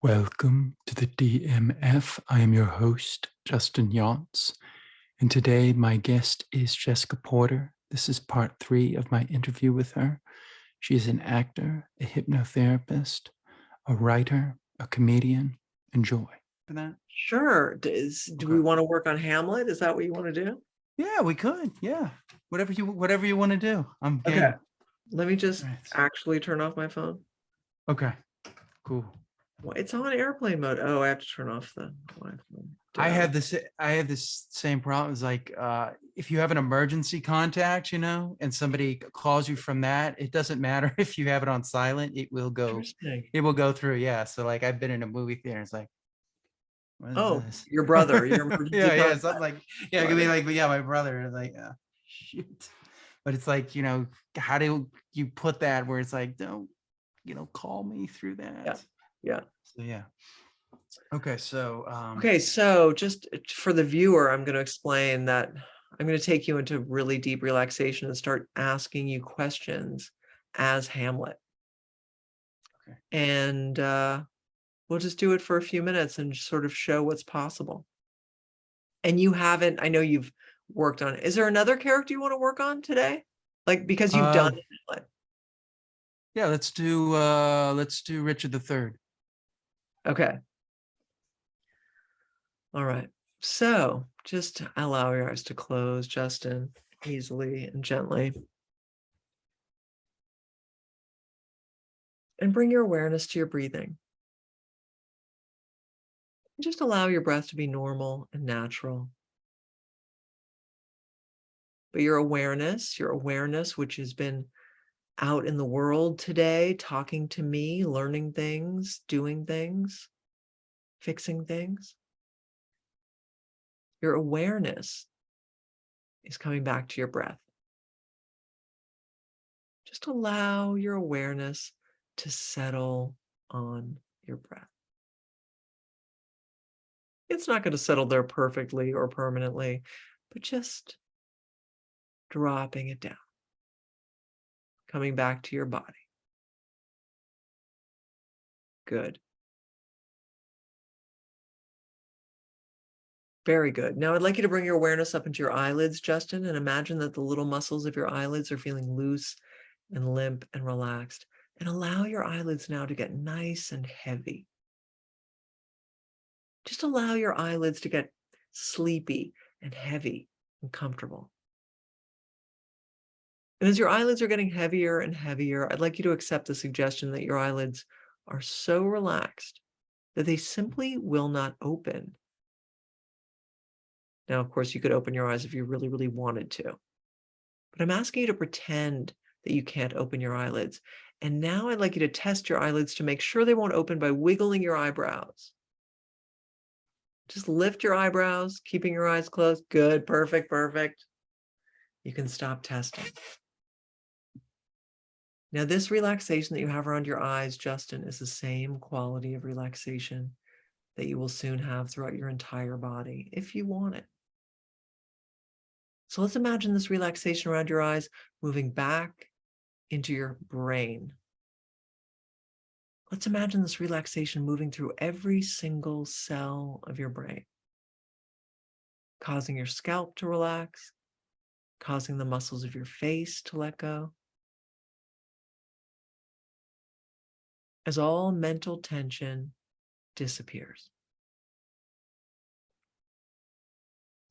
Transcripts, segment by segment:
Welcome to the DMF. I am your host, Justin Yance, and today my guest is Jessica Porter. This is part 3 of my interview with her. She is an actor, a hypnotherapist, a writer, a comedian. Enjoy. For that? Sure. Do we want to work on Hamlet? Is that what you want to do? Yeah, we could. Yeah, whatever you want to do. I'm game. Okay. Let me just Right. actually turn off my phone. Okay. Cool. Well, it's on airplane mode. Oh, I have to turn off the Wi-Fi. I have this same problem. It's like if you have an emergency contact, and somebody calls you from that, it doesn't matter if you have it on silent, it will go through. Yeah. So like I've been in a movie theater, it's like, what is this? Your brother, your emergency yeah, something like, yeah, it could be like, but yeah, my brother is like, shoot. But it's like, how do you put that where it's like, don't, call me through that. Yeah. So yeah. Okay, so so just for the viewer, I'm going to explain that I'm going to take you into really deep relaxation and start asking you questions as Hamlet. Okay. And we'll just do it for a few minutes and sort of show what's possible. And I know you've worked on it. Is there another character you want to work on today? Like, because you've done Hamlet. Yeah, let's do Richard III. Okay. All right. So just allow your eyes to close, Justin, easily and gently. And bring your awareness to your breathing. Just allow your breath to be normal and natural. But your awareness, which has been out in the world today, talking to me, learning things, doing things, fixing things. Your awareness is coming back to your breath. Just allow your awareness to settle on your breath. It's not going to settle there perfectly or permanently, but just dropping it down, coming back to your body. Good. Very good. Now I'd like you to bring your awareness up into your eyelids, Justin, and imagine that the little muscles of your eyelids are feeling loose and limp and relaxed. And allow your eyelids now to get nice and heavy. Just allow your eyelids to get sleepy and heavy and comfortable. And as your eyelids are getting heavier and heavier, I'd like you to accept the suggestion that your eyelids are so relaxed that they simply will not open. Now, of course, you could open your eyes if you really, really wanted to. But I'm asking you to pretend that you can't open your eyelids. And now I'd like you to test your eyelids to make sure they won't open by wiggling your eyebrows. Just lift your eyebrows, keeping your eyes closed. Good, perfect. You can stop testing. Now, this relaxation that you have around your eyes, Justin, is the same quality of relaxation that you will soon have throughout your entire body, if you want it. So let's imagine this relaxation around your eyes moving back into your brain. Let's imagine this relaxation moving through every single cell of your brain, causing your scalp to relax, causing the muscles of your face to let go. As all mental tension disappears.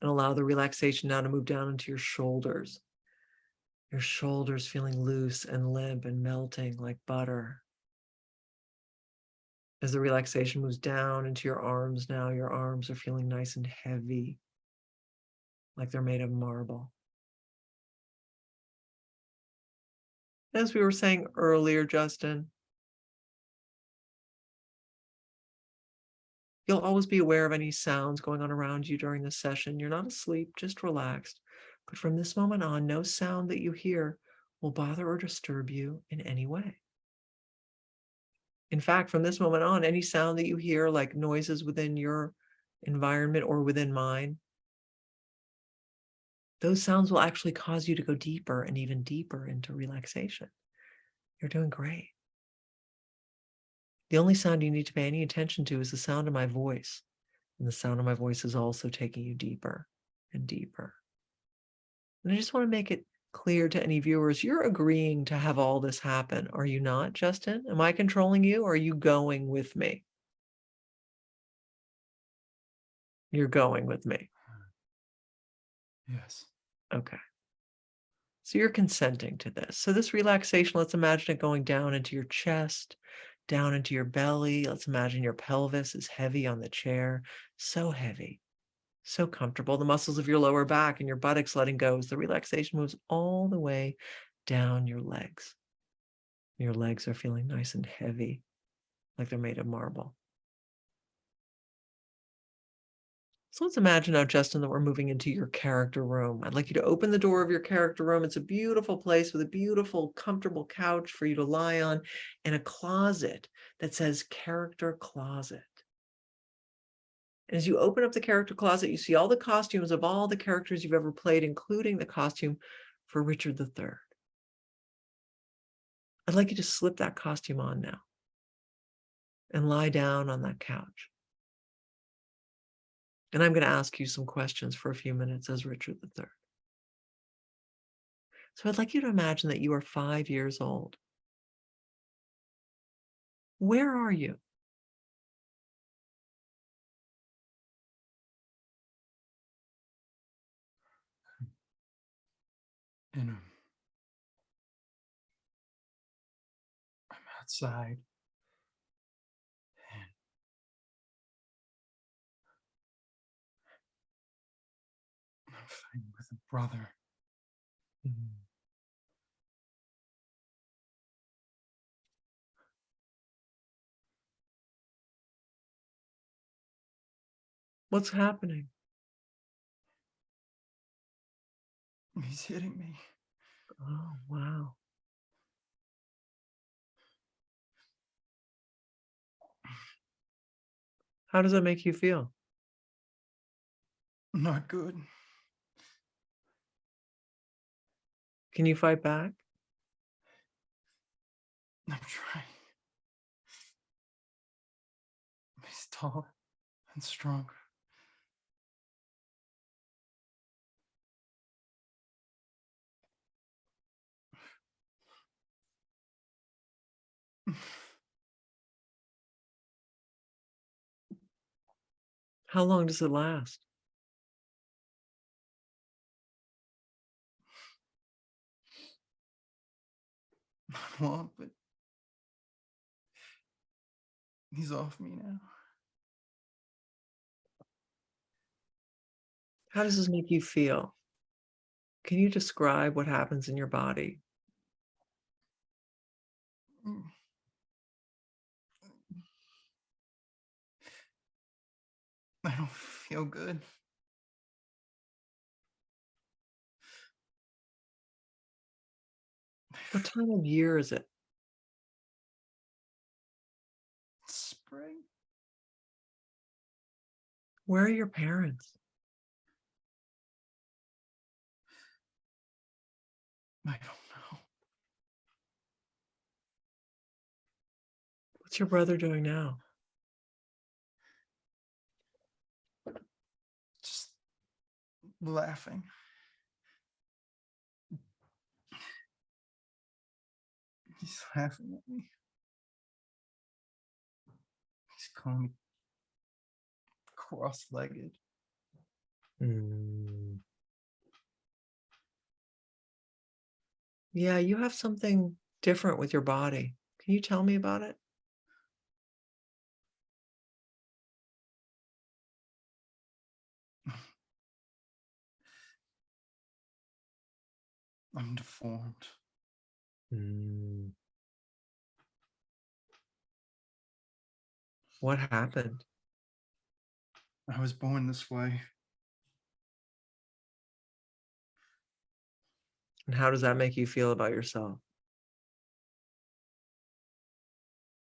And allow the relaxation now to move down into your shoulders. Your shoulders feeling loose and limp and melting like butter. As the relaxation moves down into your arms now, your arms are feeling nice and heavy, like they're made of marble. As we were saying earlier, Justin, you'll always be aware of any sounds going on around you during this session. You're not asleep, just relaxed. But from this moment on, no sound that you hear will bother or disturb you in any way. In fact, from this moment on, any sound that you hear, like noises within your environment or within mine, those sounds will actually cause you to go deeper and even deeper into relaxation. You're doing great. The only sound you need to pay any attention to is the sound of my voice. And the sound of my voice is also taking you deeper and deeper. And I just want to make it clear to any viewers, you're agreeing to have all this happen. Are you not, Justin? Am I controlling you or are you going with me? You're going with me. Yes. Okay. So you're consenting to this. So this relaxation, let's imagine it going down into your chest, down into your belly. Let's imagine your pelvis is heavy on the chair, so heavy, so comfortable. The muscles of your lower back and your buttocks letting go as the relaxation moves all the way down your legs. Your legs are feeling nice and heavy, like they're made of marble. So let's imagine now, Justin, that we're moving into your character room. I'd like you to open the door of your character room. It's a beautiful place with a beautiful, comfortable couch for you to lie on and a closet that says character closet. And as you open up the character closet, you see all the costumes of all the characters you've ever played, including the costume for Richard III. I'd like you to slip that costume on now and lie down on that couch. And I'm going to ask you some questions for a few minutes as Richard III. So I'd like you to imagine that you are 5 years old. Where are you? And I'm outside. And I'm fighting with a brother. What's happening? He's hitting me. Oh, wow. How does that make you feel? Not good. Can you fight back? I'm trying. He's tall and strong. How long does it last? Not long, but he's off me now. How does this make you feel? Can you describe what happens in your body? I don't feel good. What time of year is it? Spring? Where are your parents? I don't know. What's your brother doing now? Just laughing. He's laughing at me. He's calling me cross-legged. Yeah, you have something different with your body. Can you tell me about it? I'm deformed. What happened? I was born this way. And how does that make you feel about yourself?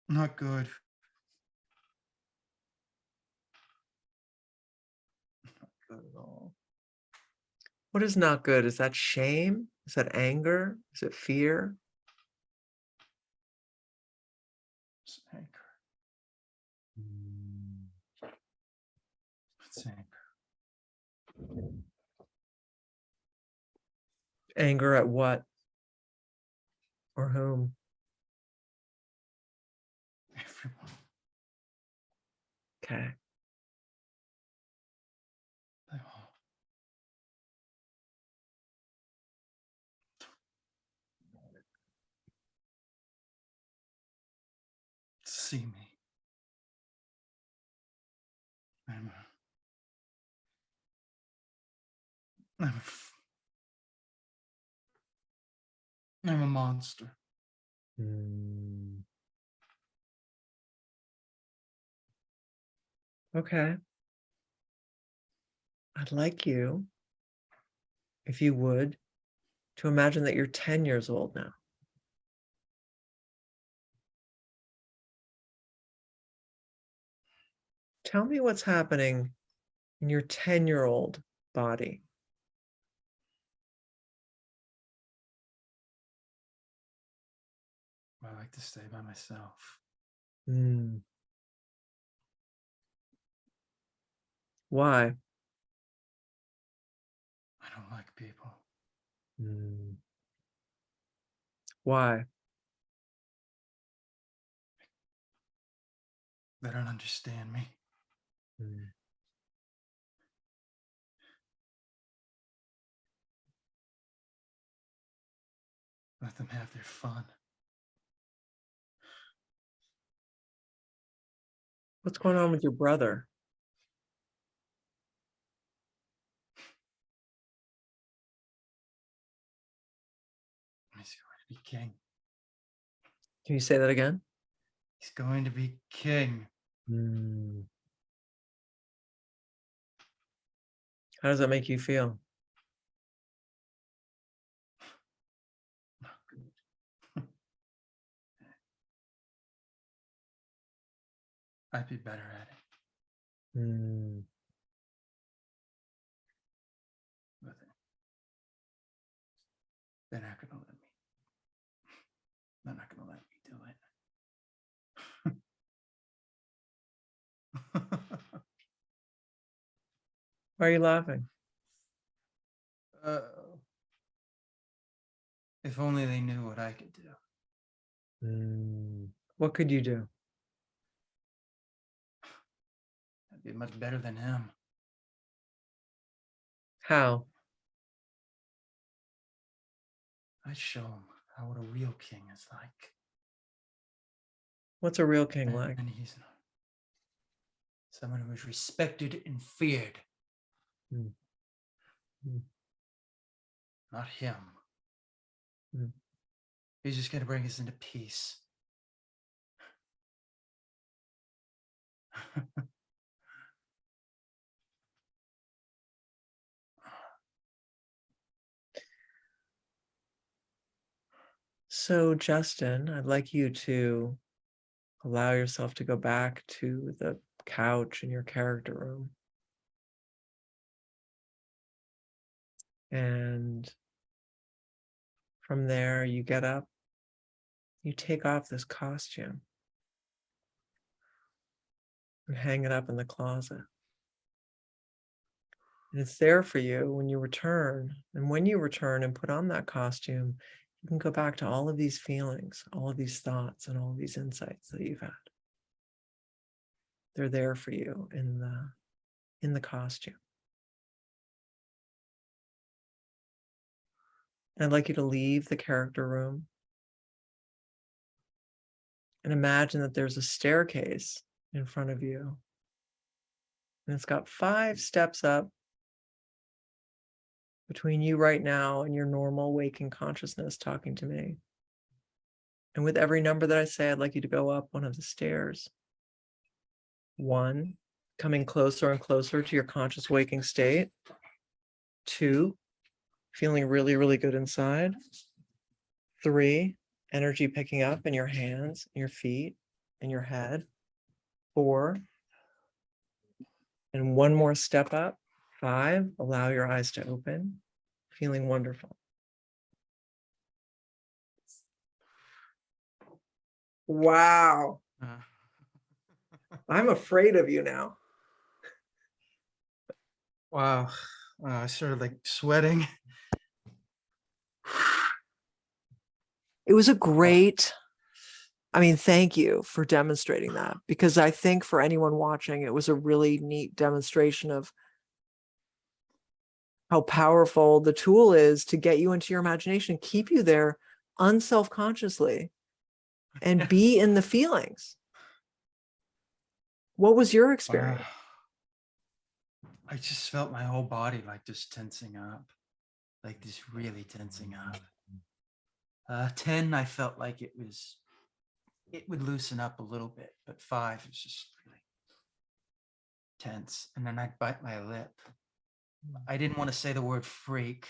Not good. Not good at all. What is not good? Is that shame? Is that anger? Is it fear? It's anger. What's anger? Anger at what? Or whom? Everyone. Okay. They all see me. I'm a monster. Okay. I'd like you, if you would, to imagine that you're 10 years old now. Tell me what's happening in your 10-year-old body. I like to stay by myself. Why? I don't like people. Why? They don't understand me. Let them have their fun. What's going on with your brother? He's going to be king. Can you say that again? He's going to be king. How does that make you feel? Not good. I'd be better at it. But they're not going to let me. They're not going to let me do it. Why are you laughing? If only they knew what I could do. What could you do? I'd be much better than him. How? I'd show him what a real king is like. What's a real king like? And he's someone who is respected and feared. Not him. He's just going to bring us into peace. So, Justin, I'd like you to allow yourself to go back to the couch in your character room. And from there, you get up, you take off this costume and hang it up in the closet. And it's there for you when you return. And when you return and put on that costume, you can go back to all of these feelings, all of these thoughts, and all of these insights that you've had. They're there for you in the costume. And I'd like you to leave the character room and imagine that there's a staircase in front of you. And it's got 5 steps up between you right now and your normal waking consciousness talking to me. And with every number that I say, I'd like you to go up one of the stairs. 1, coming closer and closer to your conscious waking state. 2, feeling really, really good inside. 3, energy picking up in your hands, your feet, and your head. 4, and 1 more step up. 5, allow your eyes to open, feeling wonderful. Wow. I'm afraid of you now. Wow. I started like sweating. It was a great, I mean, thank you for demonstrating that, because I think for anyone watching, it was a really neat demonstration of how powerful the tool is to get you into your imagination, keep you there unselfconsciously, and be in the feelings. What was your Wow. experience? I just felt my whole body like just tensing up, like just really tensing up. 10, I felt like it would loosen up a little bit, but 5 is just really tense. And then I'd bite my lip. I didn't want to say the word freak.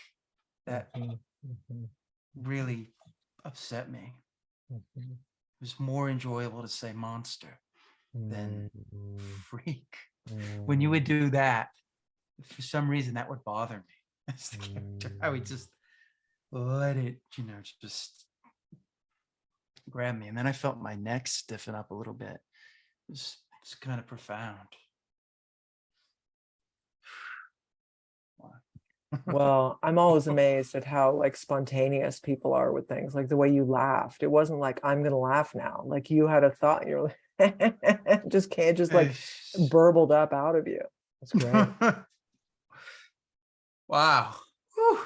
That really upset me. It was more enjoyable to say monster than freak. When you would do that, for some reason that would bother me. As the character, I would just let it, just grab me. And then I felt my neck stiffen up a little bit. It's kind of profound. Well, I'm always amazed at how like spontaneous people are with things, like the way you laughed. It wasn't like, I'm gonna laugh now. Like you had a thought and you're like, just can't, just like burbled up out of you. That's great. Wow. Whew.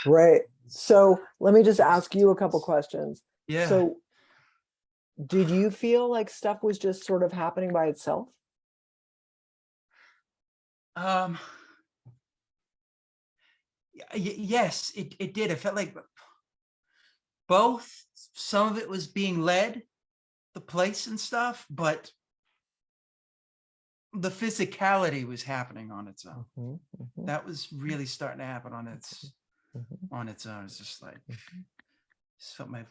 Great. So let me just ask you a couple questions. Yeah. So did you feel like stuff was just sort of happening by itself? Yes, it did. It felt like both. Some of it was being led, the place and stuff, but the physicality was happening on its own. That was really starting to happen on its own. It's just like, just felt my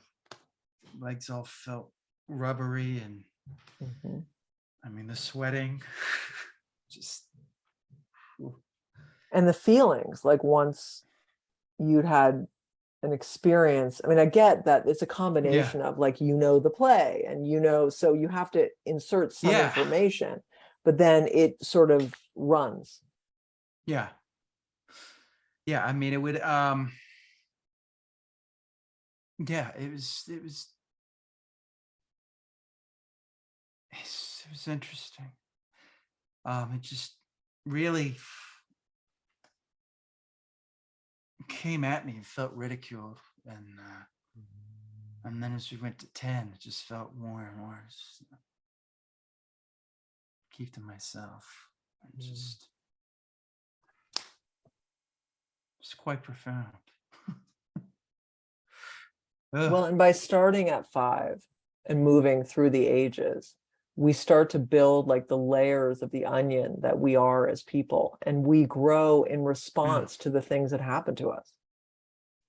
legs all felt rubbery, and I mean the sweating, just. And the feelings, like once you'd had an experience, I mean, I get that it's a combination of like, the play and so you have to insert some information, but then it sort of runs. Yeah. I mean, it would, it was interesting. It just really came at me and felt ridiculed, and then as we went to 10, it just felt more and more. Just, keep to myself, and just it's quite profound. Well, and by starting at 5 and moving through the ages, we start to build like the layers of the onion that we are as people, and we grow in response to the things that happen to us.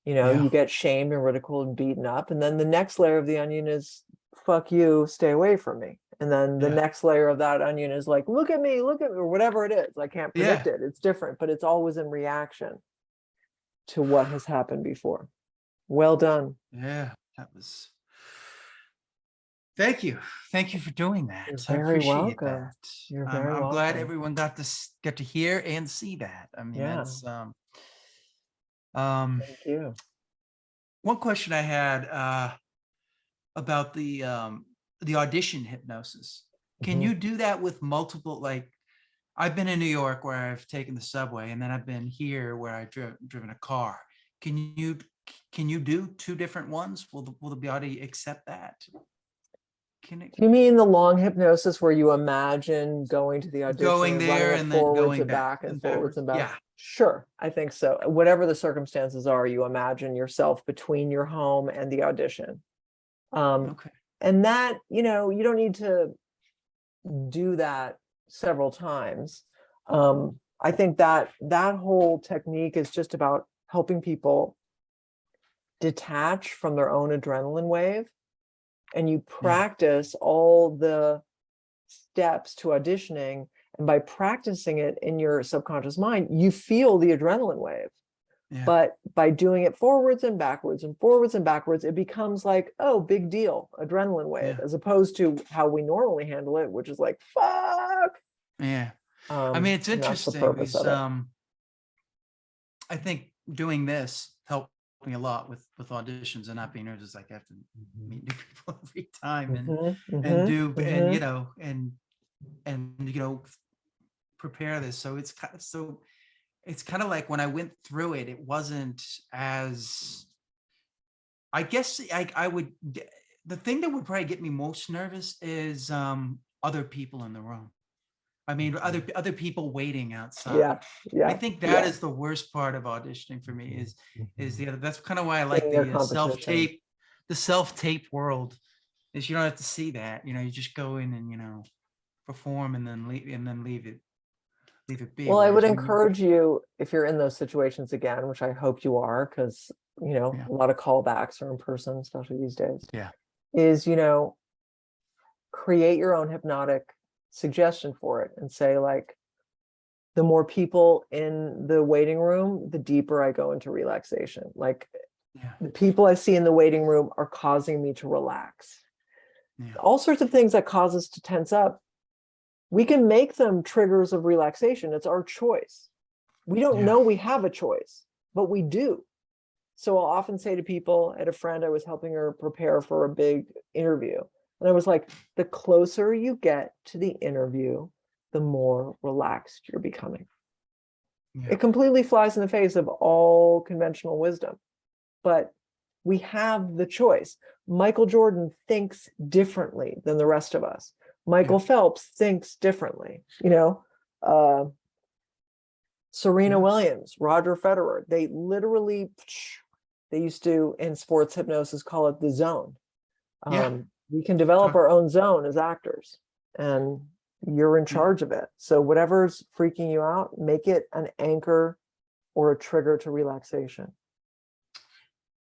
You get shamed and ridiculed and beaten up, and then the next layer of the onion is, fuck you, stay away from me. And then the next layer of that onion is like, look at me, or whatever it is. I can't predict it. It's different, but it's always in reaction to what has happened before. Well done. Yeah, that was. Thank you for doing that. You're I very appreciate welcome. that. You're very welcome. I'm glad everyone got to hear and see that. I mean, that's Thank you. one question I had about the audition hypnosis. Can you do that with multiple? Like, I've been in New York where I've taken the subway, and then I've been here where I've driven a car. Can you do 2 different ones? Will the body accept that? You mean the long hypnosis where you imagine going to the audition going and there running it and then forwards going and back and forwards backwards? and back? Yeah. Sure, I think so. Whatever the circumstances are, you imagine yourself between your home and the audition. Okay. And that, you don't need to do that several times. I think that whole technique is just about helping people detach from their own adrenaline wave, and you practice all the steps to auditioning, and by practicing it in your subconscious mind, you feel the adrenaline wave. Yeah. But by doing it forwards and backwards and forwards and backwards, it becomes like, oh, big deal, adrenaline wave, Yeah. as opposed to how we normally handle it, which is like, fuck. Yeah. I mean, it's And that's the interesting purpose because of it. I think doing this helped me a lot with auditions and not being nervous. Like I have to meet new people every time and do and prepare this. So it's kind of like when I went through it, it wasn't as, I guess I would, the thing that would probably get me most nervous is other people in the room. I mean, other people waiting outside. Yeah. I Yeah. think that is the worst part of auditioning for me is the other. That's kind of why I like Seeing their the competition. self-tape world, is you don't have to see that. You just go in and perform and then leave it be. Well, I would Whereas when you, encourage you, if you're in those situations again, which I hope you are, because, yeah, a lot of callbacks are in person, especially these days, yeah, is, create your own hypnotic suggestion for it and say, like, the more people in the waiting room, the deeper I go into relaxation. Like, yeah, the people I see in the waiting room are causing me to relax. yeah, All sorts of things that cause us to tense up, we can make them triggers of relaxation. It's our choice. We don't yeah, know we have a choice, but we do. So I'll often say to people, I had a friend, I was helping her prepare for a big interview. And I was like, the closer you get to the interview, the more relaxed you're becoming. yeah, It completely flies in the face of all conventional wisdom, but we have the choice. Michael Jordan thinks differently than the rest of us. yeah, Michael Phelps thinks differently, Serena yeah, Williams, Roger Federer, they used to, in sports hypnosis, call it the zone. yeah. We can develop Talk, our own zone as actors, and you're in yeah. charge of it. So whatever's freaking you out, make it an anchor or a trigger to relaxation.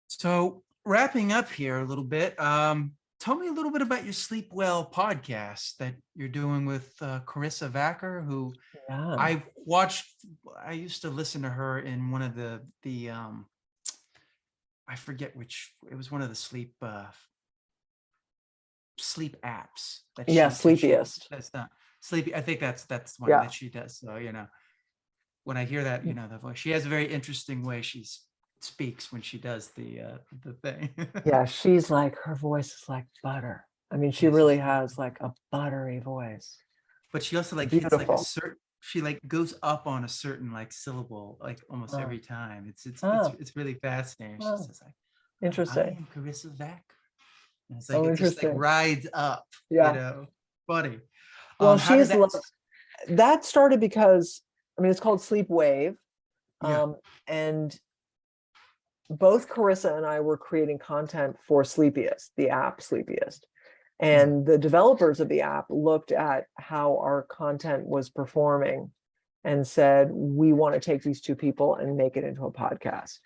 So wrapping up here a little bit, tell me a little bit about your Sleep Well podcast that you're doing with Carissa Vacker, who Yeah. I watched. I used to listen to her in one of the I forget which. It was one of the sleep apps that Yeah, she sleepiest. that's not sleepy. I think that's one Yeah. that she does. So when I hear that, the voice, she has a very interesting way she speaks when she does the thing. Yeah, she's like, her voice is like butter. I mean, she Yeah, really has like a buttery voice. but she also like hits like a Beautiful. certain, she like goes up on a certain like syllable like almost Oh, every time. oh, It's really fascinating. She oh, says like, I interesting. am Carissa Vack. And it's like Oh, it just like interesting. rides up, Yeah. funny. Well, How did that that started because, I mean, it's called Sleep Wave. yeah, And both Carissa and I were creating content for Sleepiest, the app Sleepiest. yeah, And the developers of the app looked at how our content was performing and said, we want to take these two people and make it into a podcast.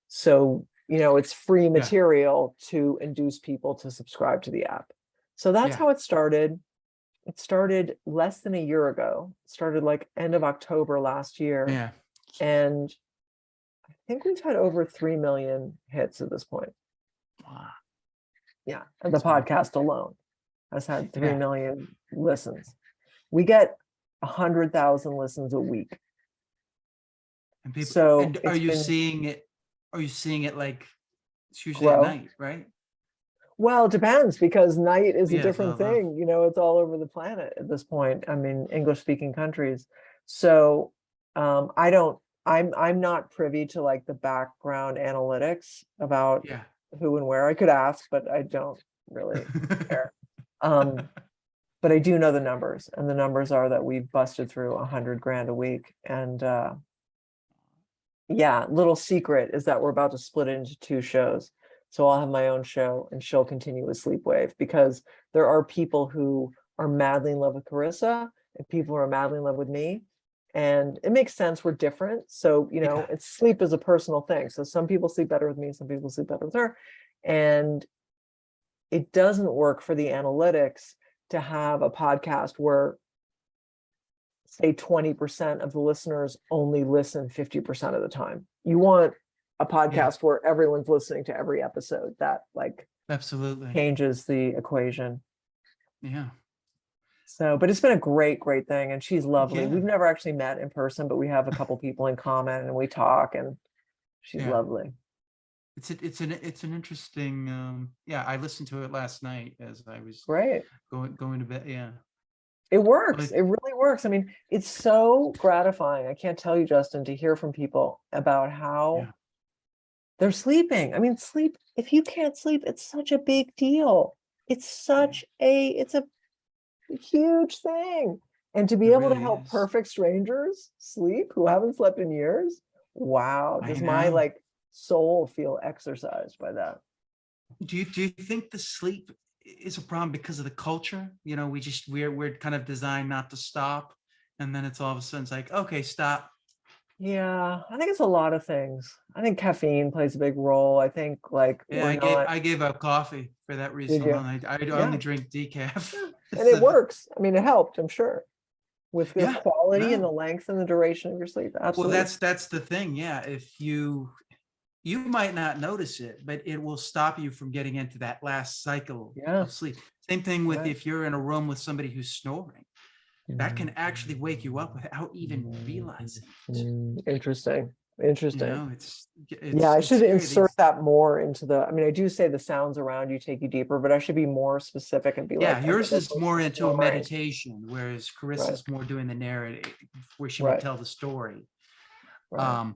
So, it's free yeah, material to induce people to subscribe to the app. So that's yeah, how it started. It started less than a year ago. It started like end of October last year. yeah. And I think we've had over 3 million hits at this point. Wow. Yeah. And the So podcast alone has had 3 yeah. million listens. We get 100,000 listens a week. And people, So and are it's you been seeing it? Are you seeing it like it's usually at grow. night, right? Well, it depends, because night is a Yeah, different thing. It's all over the planet at this point. I mean, English speaking countries. So I'm not privy to like the background analytics about yeah. who and where. I could ask, but I don't really care. Um, but I do know the numbers, and the numbers are that we've busted through 100 grand a week. And yeah, little secret is that we're about to split it into 2 shows. So I'll have my own show and she'll continue with Sleep Wave, because there are people who are madly in love with Carissa and people who are madly in love with me. And it makes sense. We're different. So, Yeah, it's sleep is a personal thing. So some people sleep better with me, some people sleep better with her. And it doesn't work for the analytics to have a podcast where, say, 20% of the listeners only listen 50% of the time. You want a Yeah, podcast where everyone's listening to every episode. That like absolutely. changes the equation. Yeah. So, but it's been a great thing. And she's lovely. Yeah. We've never actually met in person, but we have a couple people in common and we talk, and she's Yeah. lovely. It's an interesting yeah, I listened to it last night as I was Great. going to bed. Yeah. It works. But It really works. I mean, it's so gratifying. I can't tell you, Justin, to hear from people about how yeah. they're sleeping. I mean, sleep, if you can't sleep, it's such a big deal. It's a huge thing. And to be It able to really help is. perfect strangers sleep who haven't slept in years, wow, I does my know. like soul feel exercised by that? Do you think the sleep is a problem because of the culture? You know, we're kind of designed not to stop, and then it's all of a sudden it's like, okay, stop. Yeah, I think it's a lot of things. I think caffeine plays a big role. I think like Yeah, we're not, I gave up coffee for that did reason you? alone. I only Yeah, drink decaf. yeah. And it So, works. I mean, it helped, I'm sure, with the yeah, quality and no. the length and the duration of your sleep. Well, Absolutely. that's the thing. Yeah, if you might not notice it, but it will stop you from getting into that last cycle Yeah, of sleep. Same thing with right. if you're in a room with somebody who's snoring, that can actually wake you up without even realizing it. Interesting. You Interesting. know, Yeah, I it's should scary. insert These, that more into the, I mean, I do say the sounds around you take you deeper, but I should be more specific and be yeah, like, yours another is more person into a snoring. meditation, whereas Right, Carissa's more doing the narrative, where she would right, tell the story. right. Um,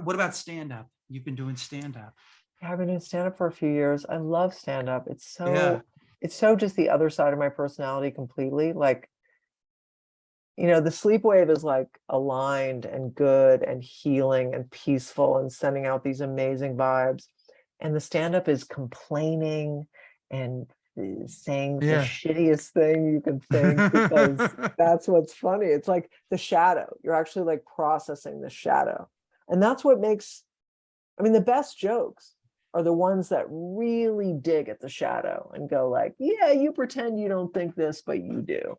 what about stand up? You've been doing stand up. Yeah, I've been doing stand-up for a few years. I love stand-up. Yeah, It's so just the other side of my personality completely. Like, the sleep wave is like aligned and good and healing and peaceful and sending out these amazing vibes. And the stand-up is complaining and saying the yeah. shittiest thing you can think, because that's what's funny. It's like the shadow. You're actually like processing the shadow. And that's what makes, I mean, the best jokes are the ones that really dig at the shadow and go like, yeah, you pretend you don't think this, but you do.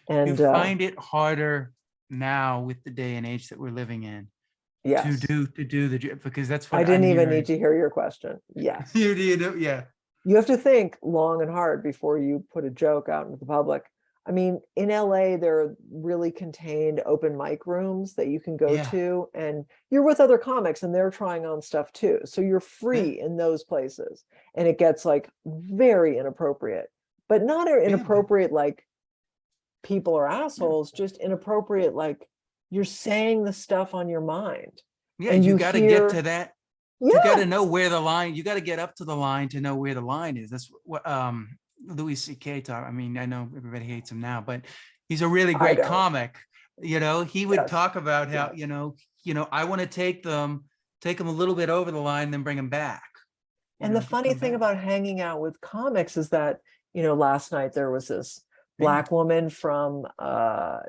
You And find it harder now with the day and age that we're living in yes, to do because that's I what didn't I'm even need hearing. to hear your question. Yes. You know, yeah, You have to think long and hard before you put a joke out into the public. I mean, in LA, there are really contained open mic rooms that you can go yeah, to, and you're with other comics and they're trying on stuff too. So you're yeah, free in those places. And it gets like very inappropriate, but not yeah, but inappropriate like people are yeah, assholes, just inappropriate like you're saying the stuff on your mind. yeah. And You you got to get hear, to that. You got yeah, to know where the line. You got to get up to the line to know where the line is. That's what Louis C.K. taught. I mean, I know everybody hates him now, but he's a really I great don't. comic. You know, he would Yes. talk about how Yes. I want to take them a little bit over the line, then bring them back. And the Get funny them thing back. about hanging out with comics is that, last night there was this Yeah. black woman from the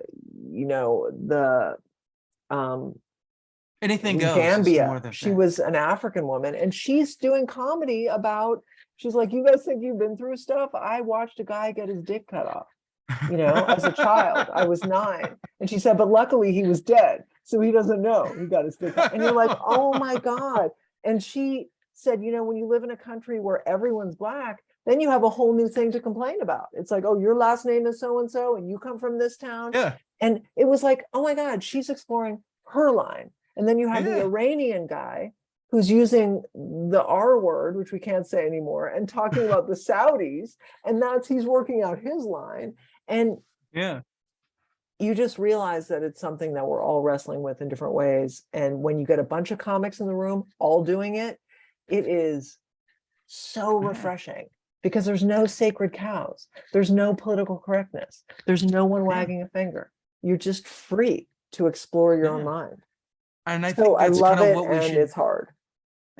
Anything goes is more Gambia. the She thing. was an African woman and she's doing comedy about, she's like, you guys think you've been through stuff? I watched a guy get his dick cut off, as a child. I was 9. And she said, but luckily he was dead. So he doesn't know he got his dick cut. And you're like, oh my God. And she said, when you live in a country where everyone's black, then you have a whole new thing to complain about. It's like, oh, your last name is so and so, and you come from this town. Yeah. And it was like, oh my God, she's exploring her line. And then you have the Yeah. Iranian guy who's using the R word, which we can't say anymore, and talking about the Saudis. And he's working out his line. And Yeah. you just realize that it's something that we're all wrestling with in different ways. And when you get a bunch of comics in the room all doing it, it is so Yeah. refreshing because there's no sacred cows. There's no political correctness. There's no one Yeah. wagging a finger. You're just free to explore your own Yeah. mind. And I So think I that's kind love of it, what we and should. it's hard.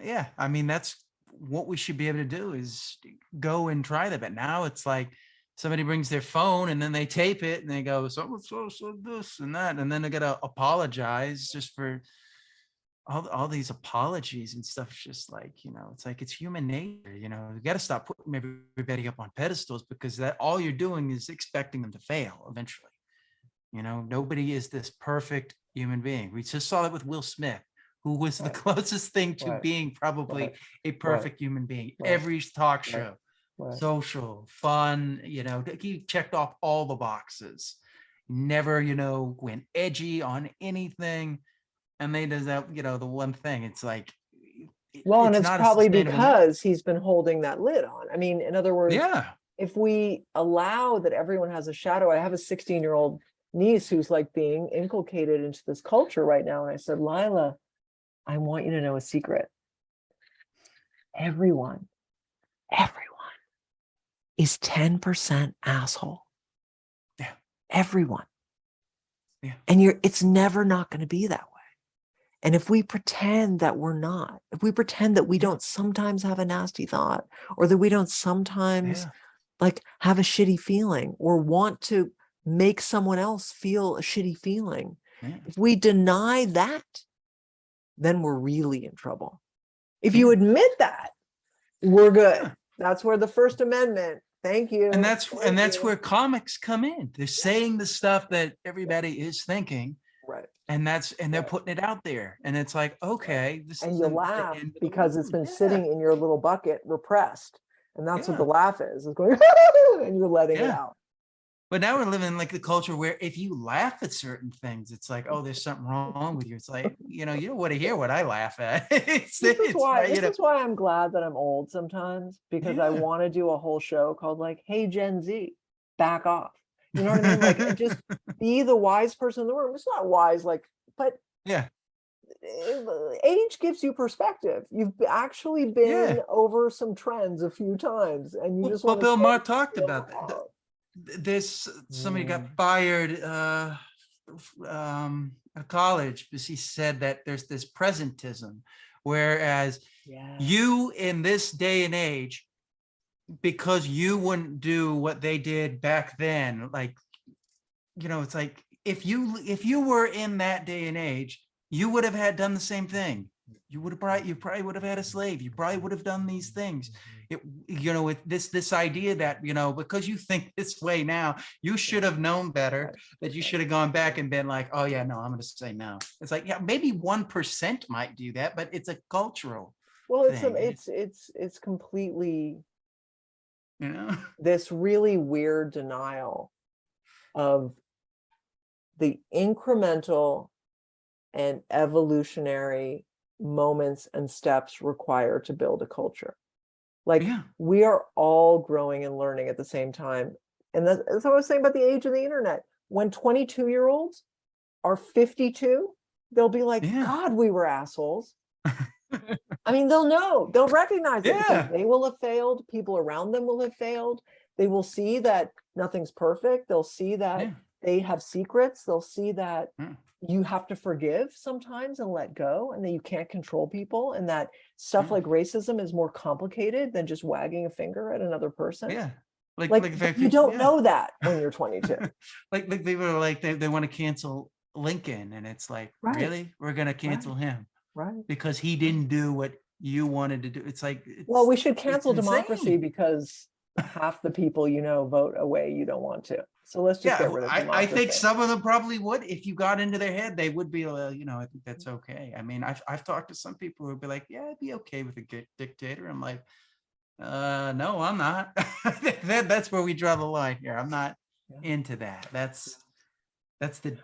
Yeah. I mean, that's what we should be able to do is go and try that. But now it's like somebody brings their phone and then they tape it and they go, so this and that. And then they got to apologize just for all these apologies and stuff. It's just like, it's like it's human nature. You got to stop putting everybody up on pedestals, because that all you're doing is expecting them to fail eventually. Nobody is this perfect human being. We just saw that with Will Smith. who was the closest thing to Right. being probably Right. a perfect human being. Right. Every talk Right. show, Right. social, fun, he checked off all the boxes. Never, went edgy on anything. And they does that, the one thing. It's like, Well, and it's it's not a probably sustainable method. because he's been holding that lid on. I mean, in other words, Yeah. if we allow that everyone has a shadow, I have a 16-year-old niece who's like being inculcated into this culture right now. And I said, Lila, I want you to know a secret. Everyone is 10% asshole. Yeah. Everyone. Yeah. And it's never not going to be that way. And if we pretend that we're not, if we pretend that we don't sometimes have a nasty thought, or that we don't sometimes like have a shitty feeling, or want to make someone else feel a shitty feeling, if we deny that, then we're really in trouble. If you admit that, we're good. That's where the First Amendment, thank you. And that's where comics come in. They're saying the stuff that everybody is thinking. Right. And they're putting it out there. And it's like, okay, this and is you the laugh end of the because it's world. been sitting in your little bucket repressed. And that's what the laugh is. It's going, and you're letting it out. But now we're living in like the culture where if you laugh at certain things, it's like, oh, there's something wrong with you. It's like, you don't want to hear what I laugh at. This is why I'm glad that I'm old sometimes, because I want to do a whole show called like, hey, Gen Z, back off. You know what I mean? Like, just be the wise person in the room. It's not wise, like, but age gives you perspective. You've actually been over some trends a few times, and you just want to. Bill Maher talked about that. There's somebody got fired at college because he said that there's this presentism, whereas you in this day and age, because you wouldn't do what they did back then, like, it's like if you were in that day and age, you would have done the same thing. You probably would have had a slave. You probably would have done these things. With this idea that, because you think this way now, you should have known better, that you should have gone back and been like, oh yeah, no, I'm going to say no. It's like, yeah, maybe 1% might do that, but it's a cultural thing. It's completely, this really weird denial of the incremental and evolutionary moments and steps required to build a culture. Like, we are all growing and learning at the same time. And that's what I was saying about the age of the internet. When 22-year-olds are 52, they'll be like, God, we were assholes. I mean, they'll know, they'll recognize it because they will have failed. People around them will have failed. They will see that nothing's perfect. They'll see that they have secrets. They'll see that you have to forgive sometimes and let go, and that you can't control people, and that stuff like racism is more complicated than just wagging a finger at another person. Like you don't know that when you're 22. like they were like, they want to cancel Lincoln, and it's like, really? We're going to cancel him. Right. Because he didn't do what you wanted to do. It's like, well, we should cancel democracy because half the people, vote a way you don't want to. So let's just get rid of democracy. I think some of them probably would. If you got into their head, they would be, I think that's okay. I mean, I've talked to some people who would be like, yeah, I'd be okay with a dictator. I'm like, no, I'm not. That's where we draw the line here. I'm not into that. That's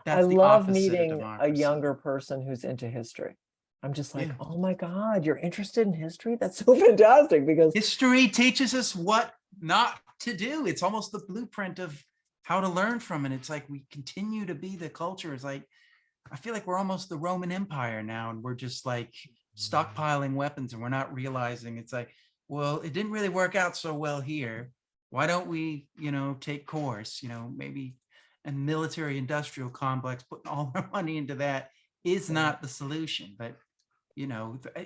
I love meeting a younger person who's into history. I'm just like, oh my God, you're interested in history? That's so fantastic, because history teaches us what not to do. It's almost the blueprint of how to learn from it. It's like we continue to be the culture. It's like, I feel like we're almost the Roman Empire now, and we're just like stockpiling weapons, and we're not realizing it's like, well, it didn't really work out so well here. Why don't we, take course, maybe a military industrial complex, putting all our money into that is not the solution. But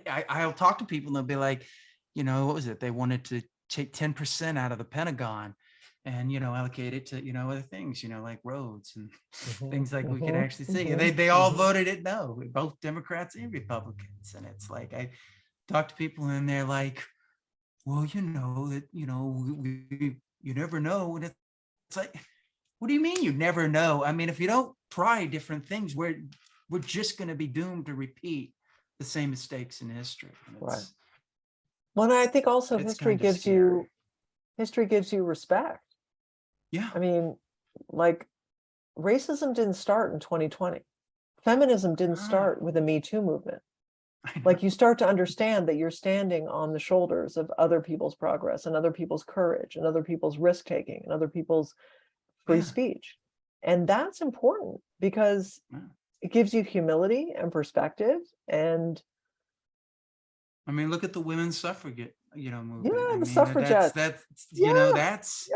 I'll talk to people and they'll be like, what was it? They wanted to take 10% out of the Pentagon and, allocate it to, other things, like roads and things like we can actually see. They all voted it no, both Democrats and Republicans. And it's like, I talk to people and they're like, well, you never know. And it's like, what do you mean you never know? I mean, if you don't try different things, we're just going to be doomed to repeat the same mistakes in history. And Right. Well, and I think also it's history kind of gives scary. you respect. Yeah. I mean, like, racism didn't start in 2020. Feminism didn't Ah, start with the Me Too movement. I Like, you know. start to understand that you're standing on the shoulders of other people's progress and other people's courage and other people's risk taking and other people's free Yeah. speech. And that's important because Yeah. it gives you humility and perspective. And I mean, look at the women's suffragette, movement. yeah, I the mean, that's suffragettes. Yeah, that's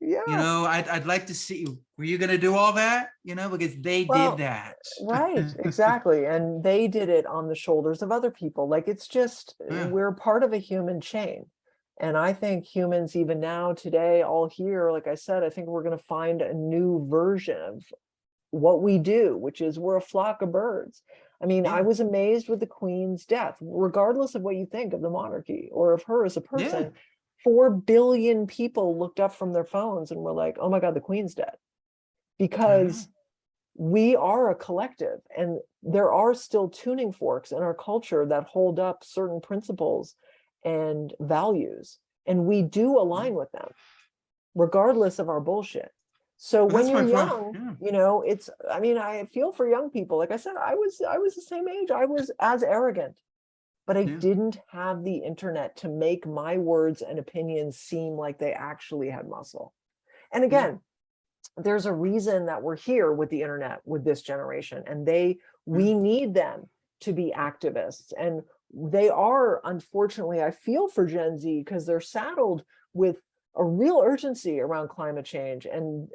yeah, yeah. I'd like to see. Were you going to do all that? Because they did Well, that. right, exactly. And they did it on the shoulders of other people. Like, it's just, Yeah. we're part of a human chain. And I think humans, even now, today, all here, like I said, I think we're going to find a new version of what we do, which is we're a flock of birds. I mean, I Yeah. was amazed with the Queen's death, regardless of what you think of the monarchy or of her as a Yeah. person. 4 billion people looked up from their phones and were like, oh my God, the Queen's dead. I know. Because we are a collective, and there are still tuning forks in our culture that hold up certain principles and values, and we do Yeah. align with them regardless of our bullshit. So Well, when that's you're my problem. young, Yeah. it's, I mean, I feel for young people. Like I said, I was the same age. I was as arrogant, but I Yeah. didn't have the internet to make my words and opinions seem like they actually had muscle. And Yeah. again, there's a reason that we're here with the internet with this generation, and Yeah. we need them to be activists. And they are, unfortunately, I feel for Gen Z because they're saddled with a real urgency around climate change. And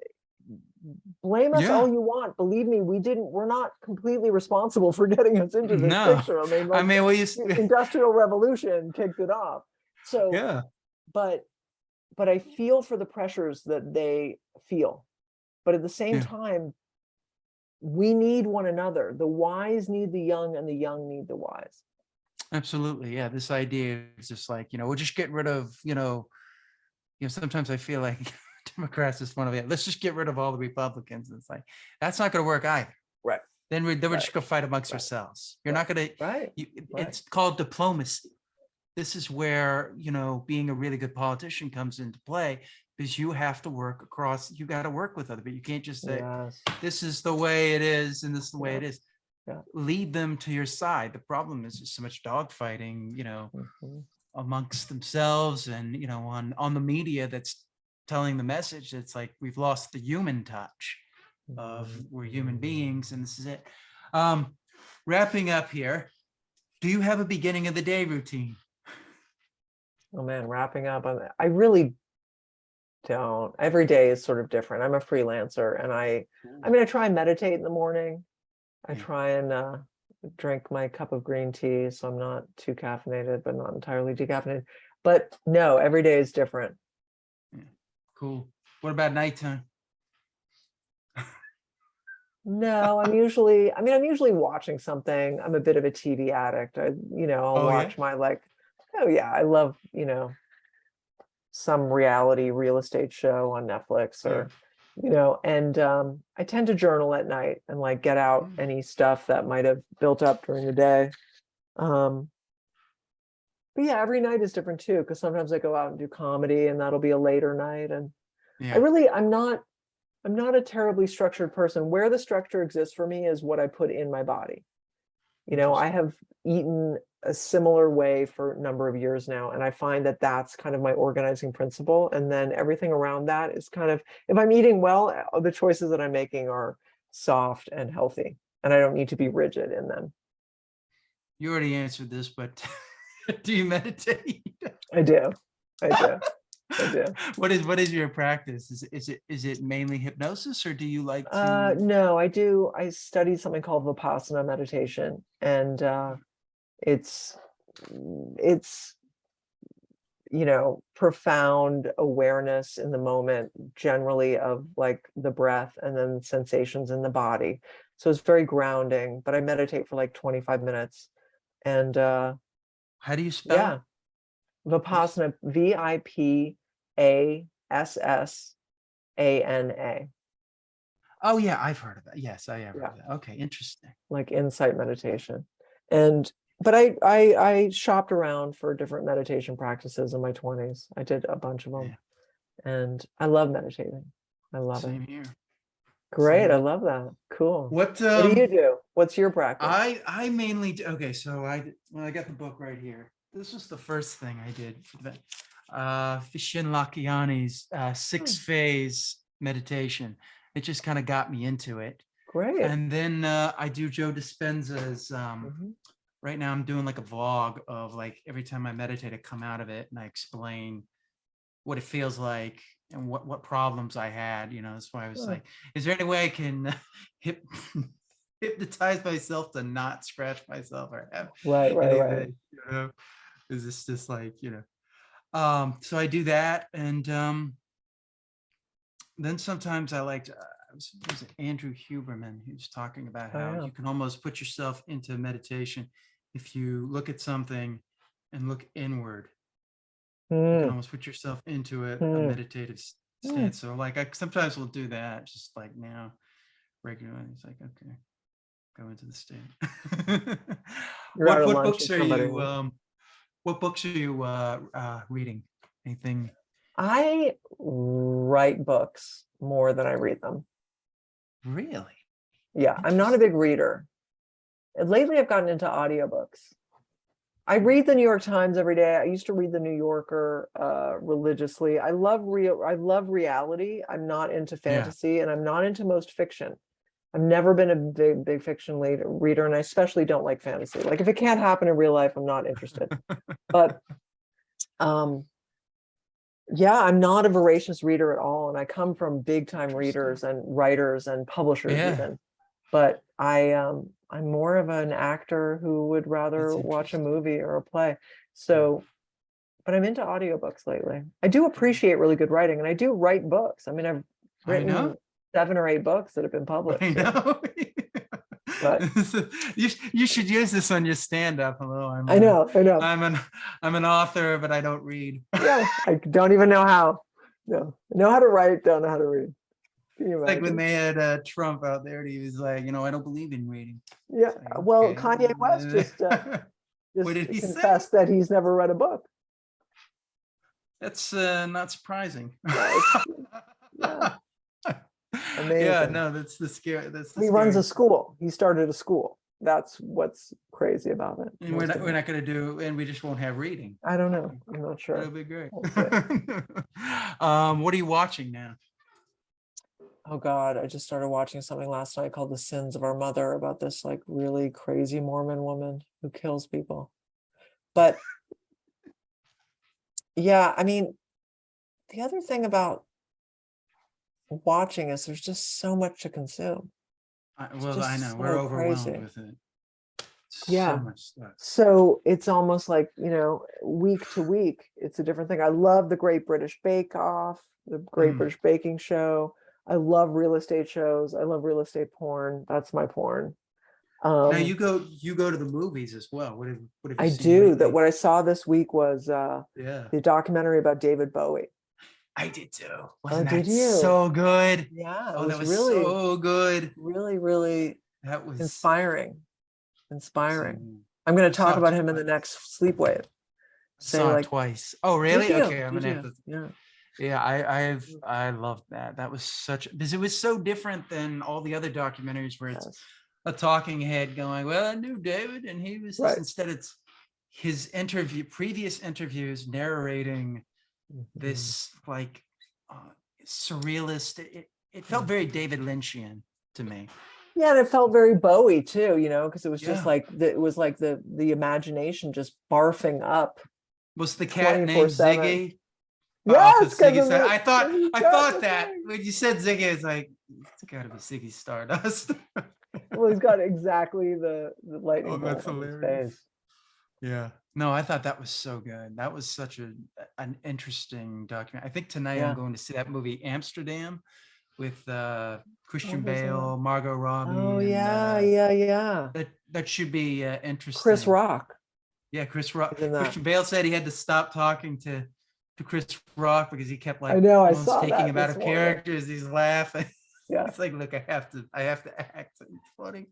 blame us all Yeah. you want, believe me, we're not completely responsible for getting us into this No. picture. I mean, I like, mean, the Industrial Revolution kicked it off. So, yeah. but I feel for the pressures that they feel. But at the same Yeah. time, we need one another. The wise need the young, and the young need the wise. Absolutely. Yeah. This idea is just like, we'll just get rid of, sometimes I feel like Democrats just want to be, let's just get rid of all the Republicans. And it's like, that's not going to work either. Right. Then we're Right. just going to fight amongst Right. ourselves. You're Right. not going to, Right. it's called diplomacy. This is where, being a really good politician comes into play, because you have to work across, you got to work with other, but you can't just say, Yes. this is the way it is, and this is the way Yeah. it is. Yeah. Lead them to your side. The problem is there's so much dogfighting, Mhm. amongst themselves, and on the media that's telling the message. It's like we've lost the human touch of we're human beings, and this is it. Wrapping up here, do you have a beginning of the day routine? Oh man, wrapping up. I really don't. Every day is sort of different. I'm a freelancer, and I mean, I try and meditate in the morning. I Yeah. try and drink my cup of green tea, so I'm not too caffeinated, but not entirely decaffeinated. But no, every day is different. Yeah. Cool. What about nighttime? No, I'm usually watching something. I'm a bit of a TV addict. I'll Oh yeah. watch my, like, oh yeah, I love, some reality real estate show on Netflix, Yeah. or, and I tend to journal at night and, like, get out any stuff that might have built up during the day. But yeah, every night is different too, because sometimes I go out and do comedy, and that'll be a later night. And Yeah. I'm not a terribly structured person. Where the structure exists for me is what I put in my body. I have eaten a similar way for a number of years now, and I find that that's kind of my organizing principle. And then everything around that is kind of, if I'm eating well, the choices that I'm making are soft and healthy, and I don't need to be rigid in them. You already answered this, but do you meditate? I do. I do. I do. What is your practice? Is it mainly hypnosis, or do you like to? No, I do. I studied something called Vipassana meditation, and it's it's profound awareness in the moment, generally, of, like, the breath and then sensations in the body. So it's very grounding, but I meditate for like 25 minutes. And How do you spell it? yeah, Vipassana, Vipassana. Oh yeah, I've heard of that. Yes, I have heard Yeah, of that. Okay, interesting. like insight meditation. And but I shopped around for different meditation practices in my 20s. I did a bunch of them, Yeah, and I love meditating. I love it. same here. Great. I love that. Cool. What What do you do? What's your practice? I mainly do, okay, so I got the book right here. This was the first thing I did for that. Vishen Lakhiani's Oh, 6-phase meditation. It just kind of got me into it. great. And then I do Joe Dispenza's. Mhm. Right now I'm doing like a vlog of like every time I meditate, I come out of it and I explain what it feels like and what problems I had. That's why I was Oh, like, is there any way I can hip, hypnotize myself to not scratch myself or have right, right, right. anything? Is this just like, so I do that. And then sometimes I like to, was it Andrew Huberman who's talking about Oh, how yeah. you can almost put yourself into meditation if you look at something and look inward. You can Hmm. almost put yourself into a Hmm. meditative Hmm. stance. So like I sometimes will do that, just like now regularly. It's like, okay, go into the state. You're out what at what lunch books with are somebody. you what books are you reading? Anything? I write books more than I read them. Really Yeah, I'm not a interesting. big reader. And lately, I've gotten into audiobooks. I read the New York Times every day. I used to read the New Yorker religiously. I love reality. I'm not into Yeah. fantasy, and I'm not into most fiction. I've never been a big fiction reader, and I especially don't like fantasy. Like if it can't happen in real life, I'm not interested. But um, yeah, I'm not a voracious reader at all, and I come from big time Interesting. readers and writers and publishers Yeah, even. But I'm more of an actor who would rather that's watch a interesting. movie or a play. Yeah. So, but I'm into audiobooks lately. I do appreciate really good writing, and I do write books. I mean, I've I know. written 7 or 8 books that have been I published. So, know. but You should use this on your stand-up. Hello, I know. I'm an I'm an author, but I don't read. Yeah, I don't even know how. No, I know how to write, don't know how to read. Can you Like when imagine? they had Trump out there, and he was like, I don't believe in reading. Yeah. It's like, Well, okay. Kanye West just What just did he say? confessed that he's never read a book. That's not surprising. Yeah, it's yeah, Yeah, amazing. no, that's the He runs scary a part. school. He started a school. That's what's crazy about it. And Most of we're it. not going to do, and we just won't have reading. I don't know. I'm not That'll sure. be great. We'll see. What are you watching now? Oh God, I just started watching something last night called The Sins of Our Mother about this like really crazy Mormon woman who kills people. But yeah, I mean, the other thing about watching is there's just so much to consume. It's Well, I just know we're so overwhelmed crazy. with it. So Yeah. much stuff. So it's almost like, week to week, it's a different thing. I love the Great British Bake Off, the Great Mm. British Baking Show. I love real estate shows. I love real estate porn. That's my porn. Now Um, you go to the movies as well. What have you I seen do that. lately? What I saw this week was Yeah, the documentary about David Bowie. I did too. Oh, Wasn't did that you? so good? Yeah, it Oh, that was was really, so good. really, really That was inspiring. Inspiring. same. I'm going I to talk saw it about him in the twice. next Sleepwave. I Say saw it like, twice. Oh, did really? you? Okay, I'm Did gonna have you? to. Yeah. Yeah, I loved that. That was such because it was so different than all the other documentaries where it's Yes. a talking head going, "Well, I knew David, and he was this." Right. Instead, it's his previous interviews narrating Mhm. this like uh, surrealist. It felt very Mhm. David Lynchian to me. Yeah, and it felt very Bowie too, because it was just Yeah. like it was like the imagination just barfing up Was the cat named 24/7. Ziggy? Oh, Yes, because because Ziggy of said. the because he's I got thought the that thing. when you said Ziggy, it's like it's got to be Ziggy Stardust. Well, he's got exactly the lightning Oh, that's bolt on his hilarious. face. Yeah. No, I thought that was so good. That was such an interesting document. I think tonight I'm Yeah. going to see that movie Amsterdam with Christian What is that? Bale, Margot Oh Robbie, and yeah, yeah, yeah. that should be Chris interesting. Rock Yeah, Chris Rock. is in that. Christian Bale said he had to stop talking to Chris Rock because he kept I like know, I almost saw taking that him out this of morning. characters. He's laughing. Yeah. It's like, look, I have to act. It's funny.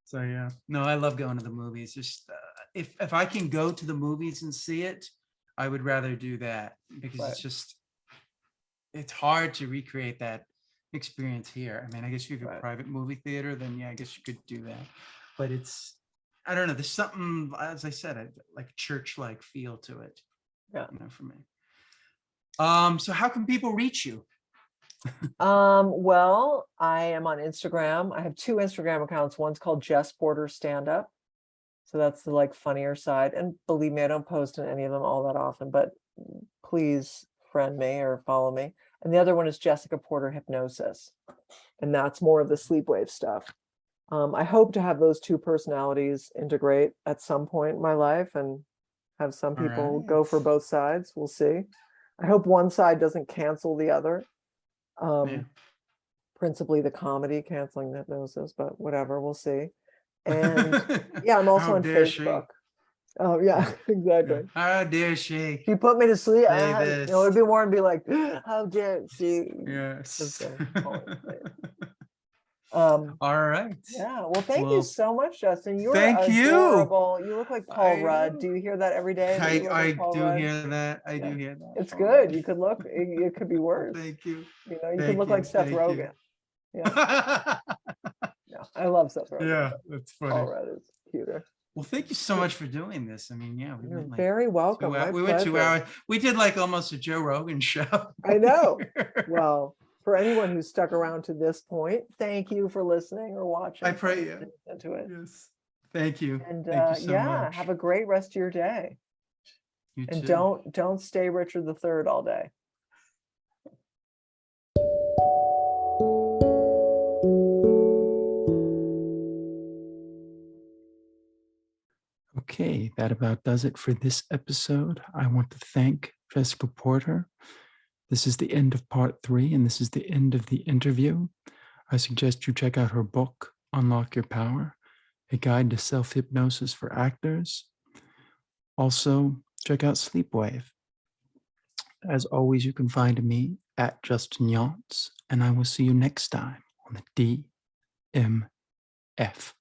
So yeah, no, I love going to the movies. Just if I can go to the movies and see it, I would rather do that because Right. it's hard to recreate that experience here. I mean, I guess if you have a Right. private movie theater, then yeah, I guess you could do that. But I don't know. There's something, as I said, like church-like feel to it. Yeah. For me. So how can people reach you? Well, I am on Instagram. I have 2 Instagram accounts. One's called Jess Porter Stand Up. So that's the like funnier side. And believe me, I don't post in any of them all that often, but please friend me or follow me. And the other one is Jessica Porter Hypnosis. And that's more of the sleepwave stuff. I hope to have those 2 personalities integrate at some point in my life and have some All people go for right. both sides. We'll see. I hope one side doesn't cancel the other. Yeah. Principally the comedy canceling the hypnosis, but whatever, we'll see. And yeah, I'm also How on dare she? Facebook. Oh yeah, Yeah. exactly. How dare she She put me to sleep. say It would this? be more and be like, how dare she? Yes. Okay, Um, All right. yeah, well, thank you Well, so much, Justin. You're thank you. adorable. You look like Paul I Rudd. know. Do you hear that every day that you look like I Paul do Rudd? hear that. I Yeah, do hear that. it's All good. right. You could look, it could be worse. Thank you. You could Thank look like you. Seth Thank you. Rogen. Yeah, yeah, I love Seth Rogen, Yeah, but that's Paul funny. Rudd is cuter. Well, thank you so much for doing this. I mean, yeah, we You're went like very 2 welcome. hours. My We went 2 pleasure. hours. We did like almost a Joe Rogan show. I know. Well, for anyone who's stuck around to this point, thank you for listening or watching. I pray you. Into it. Yes. Thank you. And Thank you so yeah, much. have a great rest of your day. You And too. don't stay Richard III all day. Okay, that about does it for this episode. I want to thank Jessica Porter. This is the end of part 3, and this is the end of the interview. I suggest you check out her book, Unlock Your Power, A Guide to Self-Hypnosis for Actors. Also, check out Sleepwave. As always, you can find me at Justin Yance, and I will see you next time on the DMF.